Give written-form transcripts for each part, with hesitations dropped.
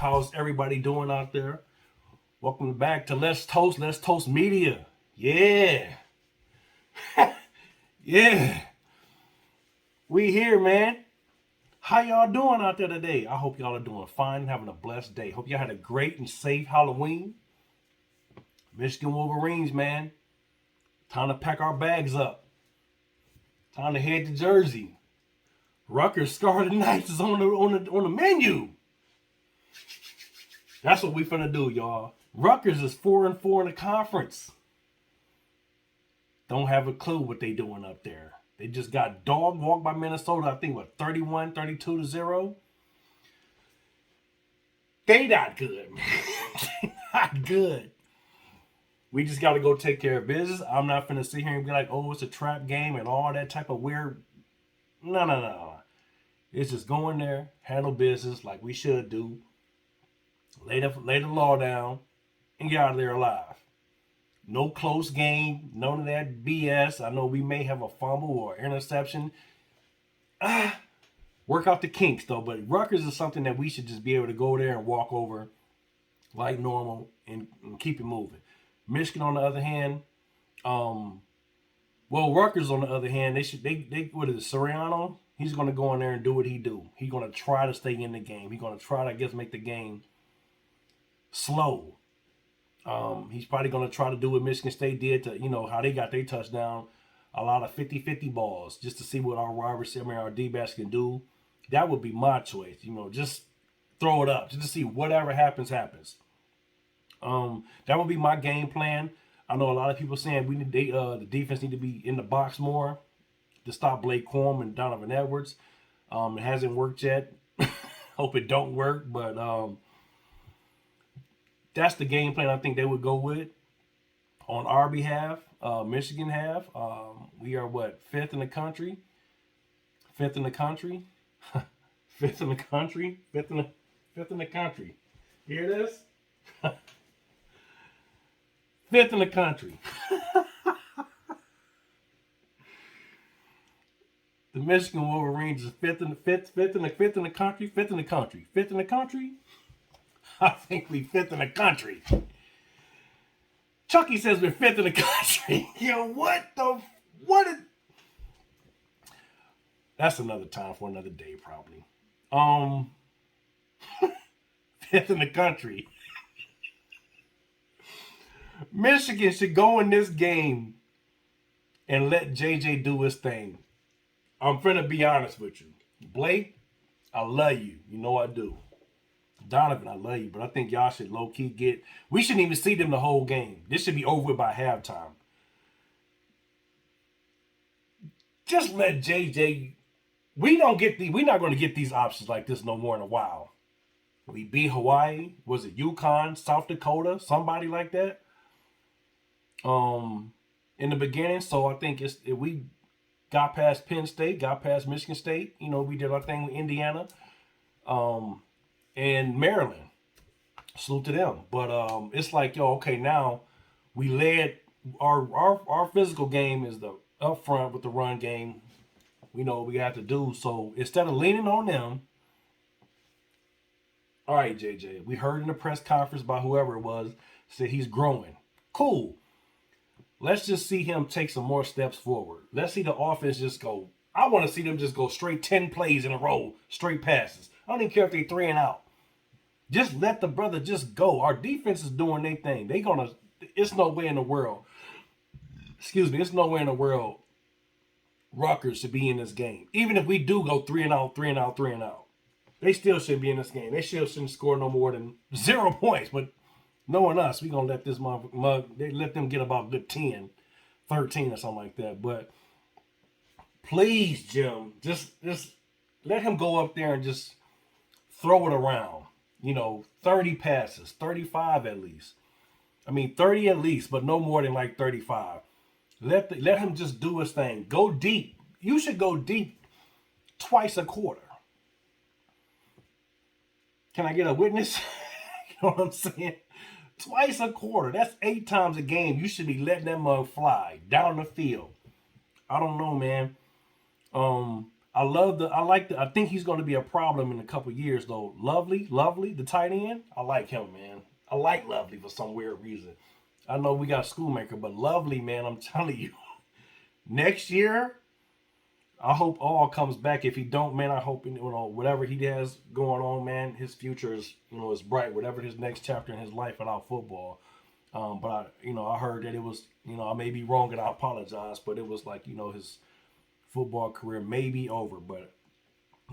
How's everybody doing out there? Welcome back to Let's Toast Media. Yeah. Yeah. We here, man. How y'all doing out there today? I hope y'all are doing fine, having a blessed day. Hope y'all had a great and safe Halloween. Michigan Wolverines, man. Time to pack our bags up. Time to head to Jersey. Rutgers Scarlet Knights is on the menu. That's what we finna do, y'all. Rutgers is 4-4 in the conference. Don't have a clue what they doing up there. They just got dog walked by Minnesota, I think, what, 31-32-0? They not good, man. They not good. We just got to go take care of business. I'm not finna sit here and be like, oh, it's a trap game and all that type of weird. No. It's just go in there, handle business like we should do. Lay the law down and get out of there alive. No close game, none of that BS. I know we may have a fumble or interception. Work out the kinks though, but Rutgers is something that we should just be able to go there and walk over like normal and keep it moving. Michigan on the other hand, Rutgers on the other hand, they what is it, Soriano? He's gonna go in there and do what he do. He's gonna try to stay in the game. He's gonna try to, I guess, make the game slow. He's probably going to try to do what Michigan State did to, how they got their touchdown. A lot of 50-50 balls just to see what our D-backs can do. That would be my choice. Just throw it up just to see whatever happens. That would be my game plan. I know a lot of people saying the defense need to be in the box more to stop Blake Corum and Donovan Edwards. It hasn't worked yet. Hope it don't work, but that's the game plan I think they would go with on our behalf. Michigan have. We are what? Fifth in the country. Fifth in the country. Fifth in the country. Fifth in the country. You hear this? Fifth in the country. The Michigan Wolverines is fifth in the country. I think we fifth in the country. Chucky says we're fifth in the country. That's another time for another day, probably. Fifth in the country. Michigan should go in this game and let JJ do his thing. I'm finna be honest with you. Blake, I love you. You know I do. Donovan, I love you, but I think y'all should low-key we shouldn't even see them the whole game. This should be over by halftime. Just let JJ. We're not going to get these options like this no more in a while. We beat Hawaii. Was it UConn, South Dakota, somebody like that? In the beginning. So I think if we got past Penn State, got past Michigan State, we did our thing with Indiana. And Maryland, salute to them. But it's like, okay, now we led our physical game is the up front with the run game. We know what we have to do. So instead of leaning on them, all right, JJ, we heard in the press conference by whoever it was, said he's growing. Cool. Let's just see him take some more steps forward. Let's see the offense just go. I want to see them just go straight 10 plays in a row, straight passes. I don't even care if they 3 and out. Just let the brother just go. Our defense is doing their thing. It's no way in the world. It's no way in the world Rutgers should be in this game. Even if we do go 3 and out. They still shouldn't be in this game. They still shouldn't score no more than 0 points. But knowing us, we're going to let this mug, they let them get about good 10, 13 or something like that. But please, Jim, just let him go up there and just throw it around. 30 passes, 35 at least. 30 at least, but no more than like 35. Let him just do his thing. Go deep. You should go deep twice a quarter. Can I get a witness? You know what I'm saying? Twice a quarter. That's 8 times a game. You should be letting that mug fly down the field. I don't know, man. I think he's going to be a problem in a couple years though. Lovely, the tight end. I like him, man. I like Lovely for some weird reason. I know we got Schoolmaker, but Lovely, man, I'm telling you, next year, I hope all comes back. If he don't, man, I hope whatever he has going on, man, his future is is bright. Whatever his next chapter in his life without football. But I heard that it was I may be wrong and I apologize, but it was like his football career may be over. But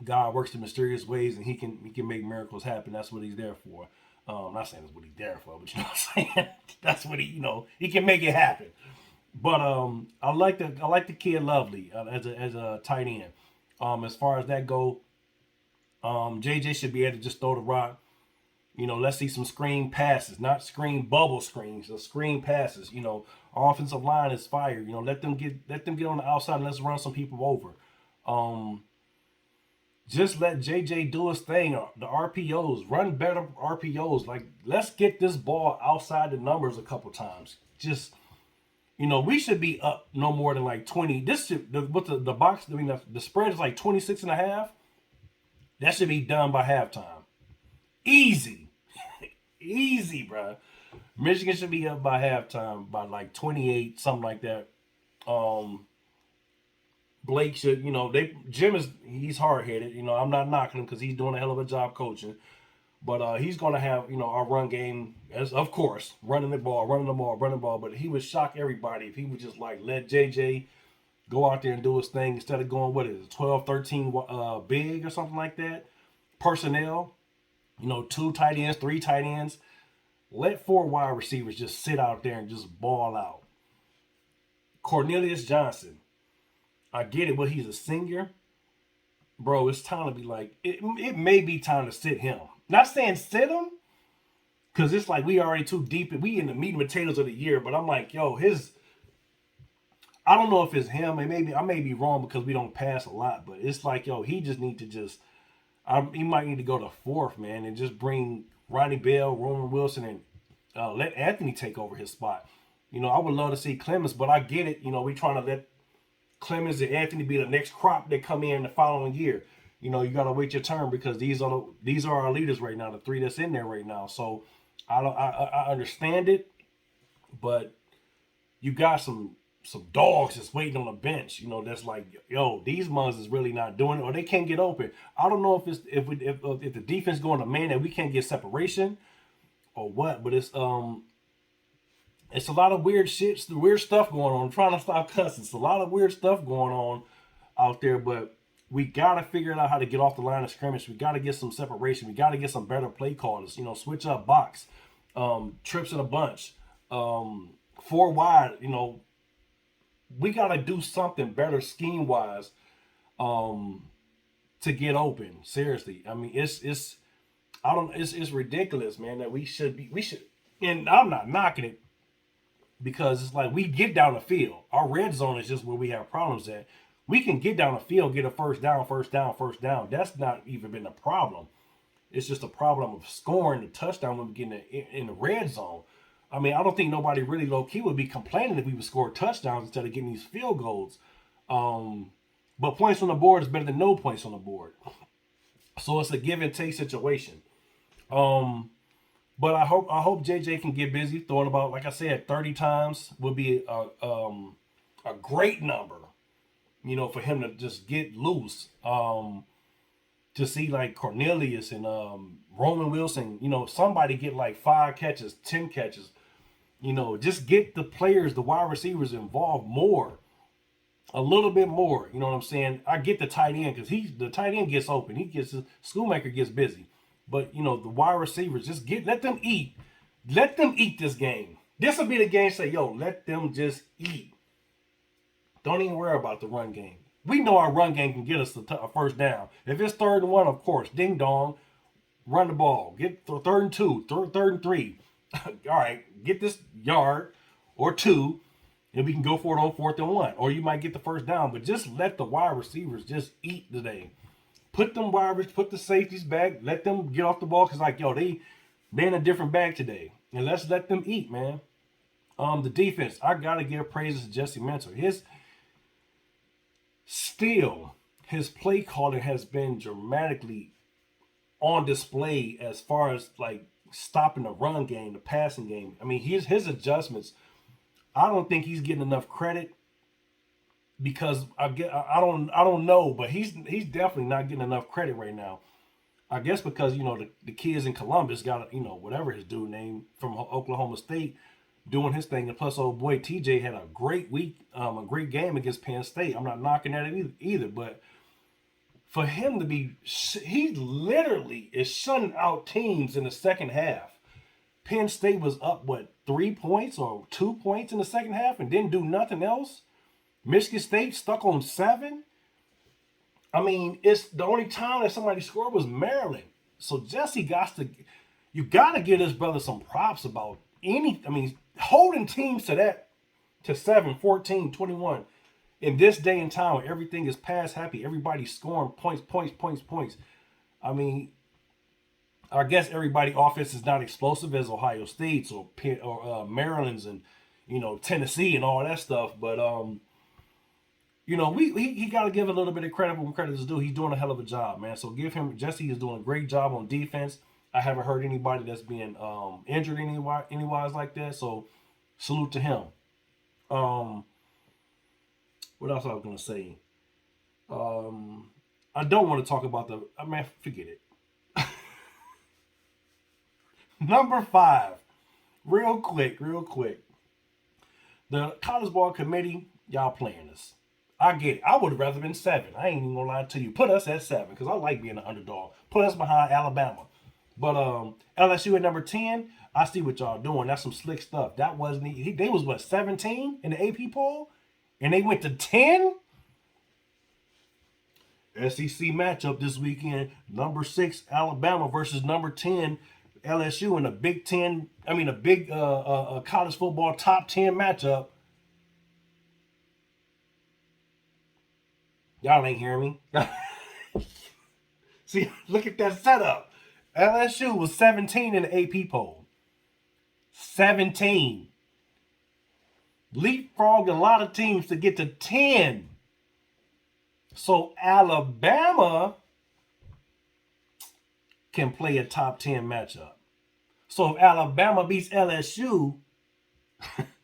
God works in mysterious ways, and he can make miracles happen. That's what he's there for. I'm not saying that's what he's there for, but you know what I'm saying. That's what he can make it happen. But I like the kid Lovely as a tight end. As far as that go, JJ should be able to just throw the rock. Let's see some screen passes, not screen bubble screens, so screen passes. Our offensive line is fire. Let them get on the outside and let's run some people over. Just let JJ do his thing. The RPOs, run better RPOs. Like, let's get this ball outside the numbers a couple times. Just we should be up no more than like 20. This should with the box. I mean, the spread is like 26.5. That should be done by halftime. Easy, easy, bro. Michigan should be up by halftime by like 28, something like that. Blake should, Jim he's hard headed. I'm not knocking him because he's doing a hell of a job coaching. But he's going to have, our run game, as of course, running the ball. But he would shock everybody if he would just like let JJ go out there and do his thing instead of going, what is it, 12, 13 big or something like that. Personnel, 2 tight ends, 3 tight ends. Let 4 wide receivers just sit out there and just ball out. Cornelius Johnson, I get it, but he's a senior. Bro, it's time to be like, it may be time to sit him. Not saying sit him, because it's like we already too deep. We in the meat and potatoes of the year, but I'm like, I don't know if it's him. And I may be wrong because we don't pass a lot, but it's like, he just need to he might need to go to 4th, man, and just bring Ronnie Bell, Roman Wilson, and let Anthony take over his spot. I would love to see Clemens, but I get it. We trying to let Clemens and Anthony be the next crop that come in the following year. You got to wait your turn because these are our leaders right now, the 3 that's in there right now. So I understand it, but you got some dogs that's waiting on the bench. That's like, these mugs is really not doing it, or they can't get open. I don't know if the defense going to man that we can't get separation or what, but it's a lot of weird stuff going on. I'm trying to stop cussing. It's a lot of weird stuff going on out there, but we got to figure out how to get off the line of scrimmage. We got to get some separation. We got to get some better play callers. Switch up box, trips in a bunch, 4 wide. We got to do something better scheme wise to get open. Seriously, I mean, it's ridiculous, man. That we should, and I'm not knocking it because it's like we get down the field. Our red zone is just where we have problems at. We can get down the field, get a first down. That's not even been a problem. It's just a problem of scoring the touchdown when we get in the red zone. I mean, I don't think nobody really low-key would be complaining if we would score touchdowns instead of getting these field goals. But points on the board is better than no points on the board. So it's a give and take situation. But I hope JJ can get busy. Throwing about, like I said, 30 times would be a great number. For him to just get loose. To see like Cornelius and Roman Wilson, somebody get like 5 catches, 10 catches. Just get the players, the wide receivers involved more. A little bit more. You know what I'm saying? I get the tight end because the tight end gets open. Schoolmaker gets busy. But the wide receivers, just let them eat. Let them eat this game. This will be the game say, let them just eat. Don't even worry about the run game. We know our run game can get us a first down. If it's 3rd and 1, of course, ding dong, run the ball. Get 3rd and 2, 3rd and 3. All right, get this yard or 2, and we can go for it on 4th and 1. Or you might get the first down, but just let the wide receivers just eat today. Put the safeties back. Let them get off the ball because they in a different bag today, and let's let them eat, man. The defense, I gotta give praises to Jesse Mentor. his play calling has been dramatically on display as far as like stopping the run game, the passing game. I mean, his adjustments. I don't think he's getting enough credit because I don't know, but he's definitely not getting enough credit right now. I guess because the kids in Columbus got whatever his dude name from Oklahoma State doing his thing, and plus old boy TJ had a great week, a great game against Penn State. I'm not knocking at it either, but for him to be, he literally is shutting out teams in the second half. Penn State was up, what, 3 points or 2 points in the second half and didn't do nothing else? Michigan State stuck on 7? I mean, it's the only time that somebody scored was Maryland. So Jesse you got to give his brother some props about holding teams to 7, 14, 21. In this day and time where everything is pass happy, everybody's scoring points. I mean, I guess everybody offense is not explosive as Ohio State's or Maryland's and Tennessee and all that stuff. But he got to give a little bit of credit when credit is due. He's doing a hell of a job, man. So Jesse is doing a great job on defense. I haven't heard anybody that's being injured anywise like that. So salute to him. What else I was gonna say? I don't want to talk about forget it. Number 5, real quick. The College Ball Committee, y'all playing us. I get it. I would have rather been 7. I ain't even gonna lie to you. Put us at 7 because I like being an underdog. Put us behind Alabama. But LSU at number 10, I see what y'all doing. That's some slick stuff. That wasn't they was what, 17 in the AP poll? And they went to 10? SEC matchup this weekend. Number 6 Alabama versus number 10 LSU in a Big Ten. I mean a big college football top 10 matchup. Y'all ain't hearing me. See, look at that setup. LSU was 17 in the AP poll. 17. Leapfrogged a lot of teams to get to 10. So Alabama can play a top 10 matchup. So if Alabama beats LSU,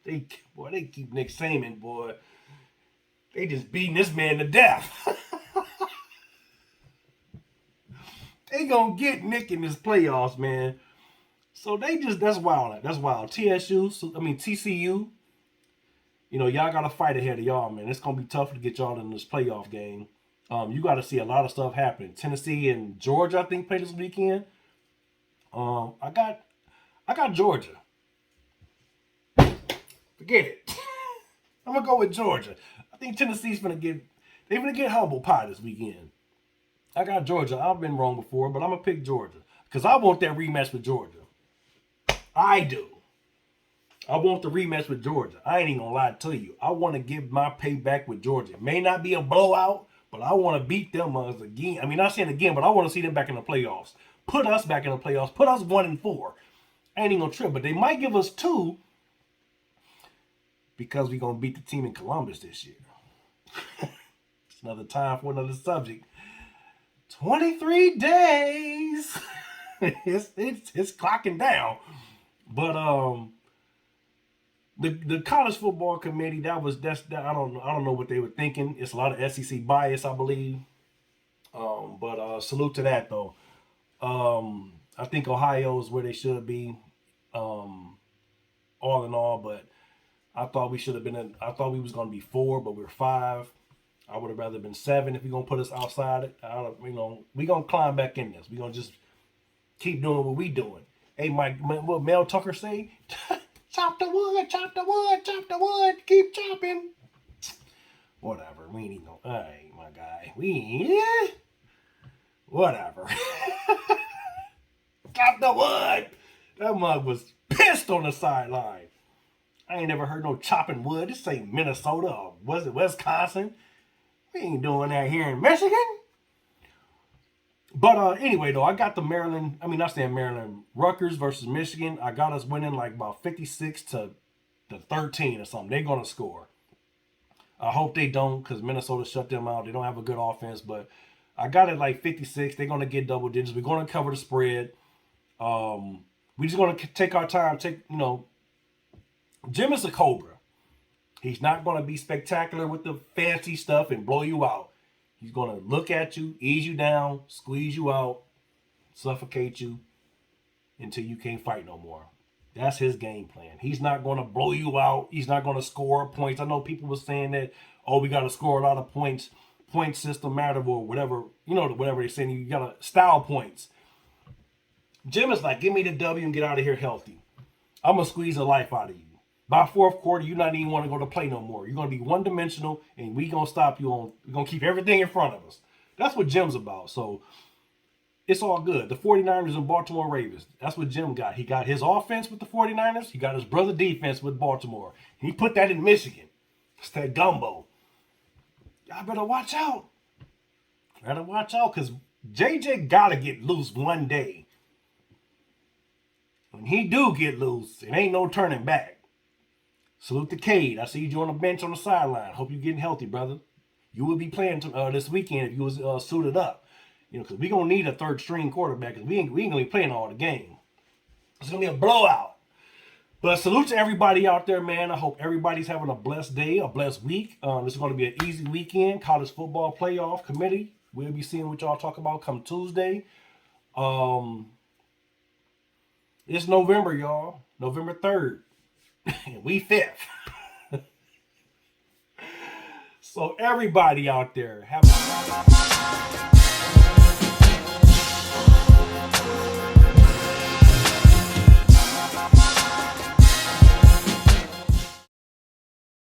they keep Nick Saban, boy. They just beating this man to death. They gonna get Nick in this playoffs, man. So that's wild. That's wild. TCU. Y'all got a fight ahead of y'all, man. It's going to be tough to get y'all in this playoff game. You got to see a lot of stuff happen. Tennessee and Georgia, I think, play this weekend. I got Georgia. Forget it. I'm going to go with Georgia. I think Tennessee's going to get humble pie this weekend. I got Georgia. I've been wrong before, but I'm going to pick Georgia because I want that rematch with Georgia. I do. I want the rematch with Georgia. I ain't even gonna lie to you. I want to give my payback with Georgia. It may not be a blowout, but I want to beat them again. I mean, not saying again, but I want to see them back in the playoffs. Put us back in the playoffs. Put us 1-4. I ain't even gonna trip, but they might give us 2 because we're gonna beat the team in Columbus this year. It's another time for another subject. 23 days. it's clocking down, but The College Football Committee, I don't know what they were thinking. It's a lot of SEC bias, I believe. But salute to that though. I think Ohio is where they should be, all in all. But I thought we should have been. I thought we was going to be 4, but we're 5. I would have rather been 7 if you're gonna put us outside it. We gonna climb back in this. We gonna just keep doing what we doing. Hey, what Mel Tucker say? Chop the wood, chop the wood, chop the wood, keep chopping. Whatever, we ain't no. Hey, my guy, whatever. Chop the wood. That mug was pissed on the sideline. I ain't never heard no chopping wood. This ain't Minnesota or was it Wisconsin? We ain't doing that here in Michigan. But anyway, though, I got the Rutgers versus Michigan. I got us winning like about 56 to 13 or something. They're going to score. I hope they don't, because Minnesota shut them out. They don't have a good offense, but I got it like 56. They're going to get double digits. We're going to cover the spread. We just going to take our time. Jim is a cobra. He's not going to be spectacular with the fancy stuff and blow you out. He's going to look at you, ease you down, squeeze you out, suffocate you until you can't fight no more. That's his game plan. He's not going to blow you out. He's not going to score points. I know people were saying that, oh, we got to score a lot of points, point system matter, or whatever, whatever they're saying. You got to style points. Jim is like, give me the W and get out of here healthy. I'm going to squeeze the life out of you. By fourth quarter, you're not even want to go to play no more. You're going to be one-dimensional, and we're going to stop you on. We're going to keep everything in front of us. That's what Jim's about. So it's all good. The 49ers and Baltimore Ravens. That's what Jim got. He got his offense with the 49ers. He got his brother defense with Baltimore. And he put that in Michigan. It's that gumbo. Y'all better watch out. Better watch out, because JJ got to get loose one day. When he do get loose, it ain't no turning back. Salute to Cade. I see you on the bench on the sideline. Hope you're getting healthy, brother. You will be playing this weekend if you was suited up. Because we're going to need a third-string quarterback, because we ain't going to be playing all the game. It's going to be a blowout. But salute to everybody out there, man. I hope everybody's having a blessed day, a blessed week. This is going to be an easy weekend. College football playoff committee. We'll be seeing what y'all talk about come Tuesday. It's November, y'all. November 3rd. We 5th. So everybody out there, have a